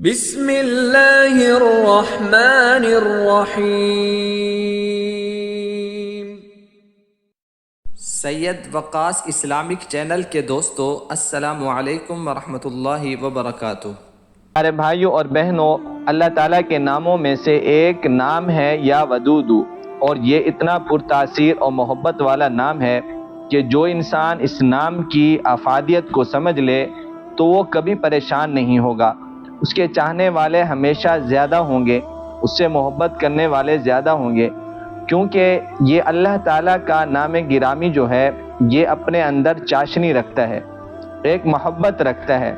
بسم اللہ الرحمن الرحیم۔ سید وقاص اسلامک چینل کے دوستو، السلام علیکم ورحمۃ اللہ وبرکاتہ۔ ہمارے بھائیوں اور بہنوں، اللہ تعالیٰ کے ناموں میں سے ایک نام ہے یا ودودو، اور یہ اتنا پرتاثیر اور محبت والا نام ہے کہ جو انسان اس نام کی افادیت کو سمجھ لے تو وہ کبھی پریشان نہیں ہوگا۔ اس کے چاہنے والے ہمیشہ زیادہ ہوں گے، اس سے محبت کرنے والے زیادہ ہوں گے، کیونکہ یہ اللہ تعالیٰ کا نام گرامی جو ہے یہ اپنے اندر چاشنی رکھتا ہے، ایک محبت رکھتا ہے۔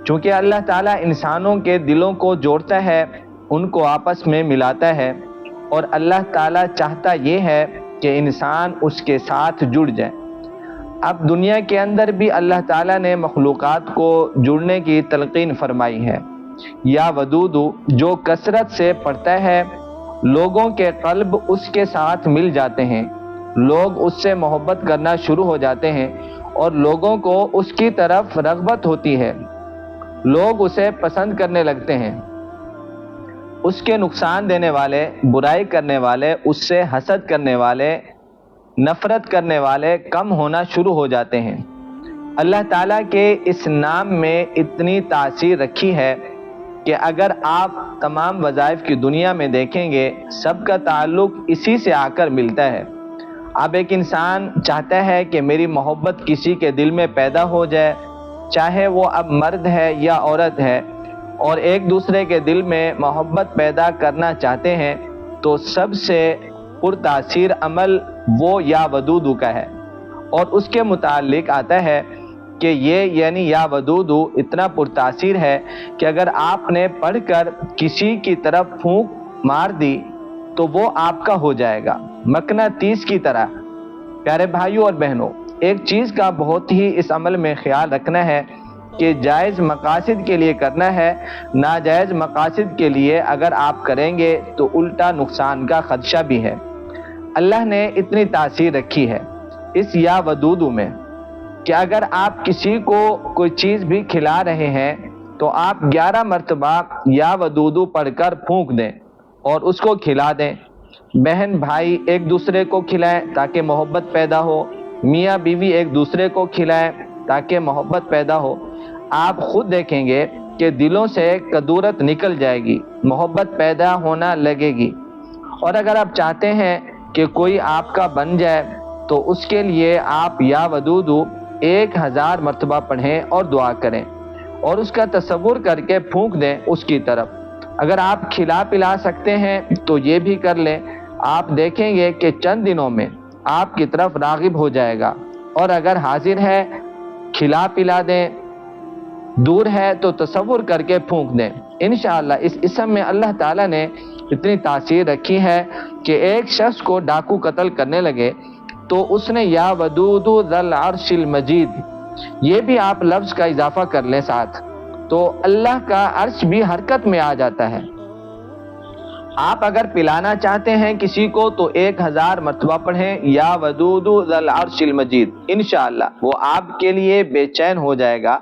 چونکہ اللہ تعالیٰ انسانوں کے دلوں کو جوڑتا ہے، ان کو آپس میں ملاتا ہے، اور اللہ تعالیٰ چاہتا یہ ہے کہ انسان اس کے ساتھ جڑ جائے۔ اب دنیا کے اندر بھی اللہ تعالیٰ نے مخلوقات کو جڑنے کی تلقین فرمائی ہے۔ یا ودودو جو کثرت سے پڑھتا ہے، لوگوں کے قلب اس کے ساتھ مل جاتے ہیں، لوگ اس سے محبت کرنا شروع ہو جاتے ہیں، اور لوگوں کو اس کی طرف رغبت ہوتی ہے، لوگ اسے پسند کرنے لگتے ہیں۔ اس کے نقصان دینے والے، برائی کرنے والے، اس سے حسد کرنے والے، نفرت کرنے والے کم ہونا شروع ہو جاتے ہیں۔ اللہ تعالیٰ کے اس نام میں اتنی تاثیر رکھی ہے کہ اگر آپ تمام وظائف کی دنیا میں دیکھیں گے، سب کا تعلق اسی سے آ کر ملتا ہے۔ اب ایک انسان چاہتا ہے کہ میری محبت کسی کے دل میں پیدا ہو جائے، چاہے وہ اب مرد ہے یا عورت ہے، اور ایک دوسرے کے دل میں محبت پیدا کرنا چاہتے ہیں، تو سب سے پرتاثیر عمل وہ یا ودودو کا ہے۔ اور اس کے متعلق آتا ہے کہ یہ یعنی یا ودودو اتنا پرتاثیر ہے کہ اگر آپ نے پڑھ کر کسی کی طرف پھونک مار دی تو وہ آپ کا ہو جائے گا، مقناطیس کی طرح۔ پیارے بھائیوں اور بہنوں، ایک چیز کا بہت ہی اس عمل میں خیال رکھنا ہے کہ جائز مقاصد کے لیے کرنا ہے، ناجائز مقاصد کے لیے اگر آپ کریں گے تو الٹا نقصان کا خدشہ بھی ہے۔ اللہ نے اتنی تاثیر رکھی ہے اس یا ودودو میں کہ اگر آپ کسی کو کوئی چیز بھی کھلا رہے ہیں تو آپ 11 مرتبہ یا ودودو پڑھ کر پھونک دیں اور اس کو کھلا دیں۔ بہن بھائی ایک دوسرے کو کھلائیں تاکہ محبت پیدا ہو، میاں بیوی ایک دوسرے کو کھلائیں تاکہ محبت پیدا ہو۔ آپ خود دیکھیں گے کہ دلوں سے کدورت نکل جائے گی، محبت پیدا ہونا لگے گی۔ اور اگر آپ چاہتے ہیں کہ کوئی آپ کا بن جائے تو اس کے لیے آپ یا ودودو 1000 مرتبہ پڑھیں اور دعا کریں، اور اس کا تصور کر کے پھونک دیں اس کی طرف۔ اگر آپ کھلا پلا سکتے ہیں تو یہ بھی کر لیں، آپ دیکھیں گے کہ چند دنوں میں آپ کی طرف راغب ہو جائے گا۔ اور اگر حاضر ہے کھلا پلا دیں، دور ہے تو تصور کر کے پھونک دیں۔ انشاءاللہ اس اسم میں اللہ تعالیٰ نے اتنی تاثیر رکھی ہے کہ ایک شخص کو ڈاکو قتل کرنے لگے تو اس نے یا ودودو ذی العرش المجید یہ بھی آپ لفظ کا اضافہ کر لیں ساتھ، تو اللہ کا عرش بھی حرکت میں آ جاتا ہے۔ آپ اگر پلانا چاہتے ہیں کسی کو تو 1000 مرتبہ پڑھیں یا ودودو ذی العرش المجید، انشاءاللہ وہ آپ کے لیے بے چین ہو جائے گا۔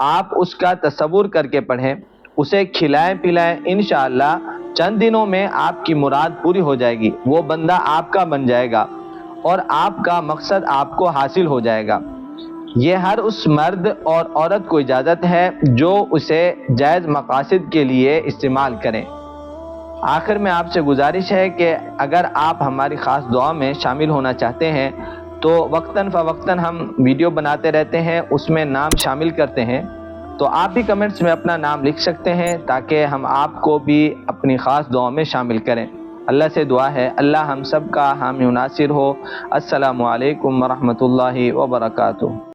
آپ اس کا تصور کر کے پڑھیں، اسے کھلائیں پلائیں، انشاءاللہ چند دنوں میں آپ کی مراد پوری ہو جائے گی، وہ بندہ آپ کا بن جائے گا اور آپ کا مقصد آپ کو حاصل ہو جائے گا۔ یہ ہر اس مرد اور عورت کو اجازت ہے جو اسے جائز مقاصد کے لیے استعمال کریں۔ آخر میں آپ سے گزارش ہے کہ اگر آپ ہماری خاص دعا میں شامل ہونا چاہتے ہیں تو وقتاً فوقتاً ہم ویڈیو بناتے رہتے ہیں، اس میں نام شامل کرتے ہیں، تو آپ بھی کمنٹس میں اپنا نام لکھ سکتے ہیں تاکہ ہم آپ کو بھی اپنی خاص دعا میں شامل کریں۔ اللہ سے دعا ہے اللہ ہم سب کا حامی و ناصر ہو۔ السلام علیکم ورحمۃ اللہ وبرکاتہ۔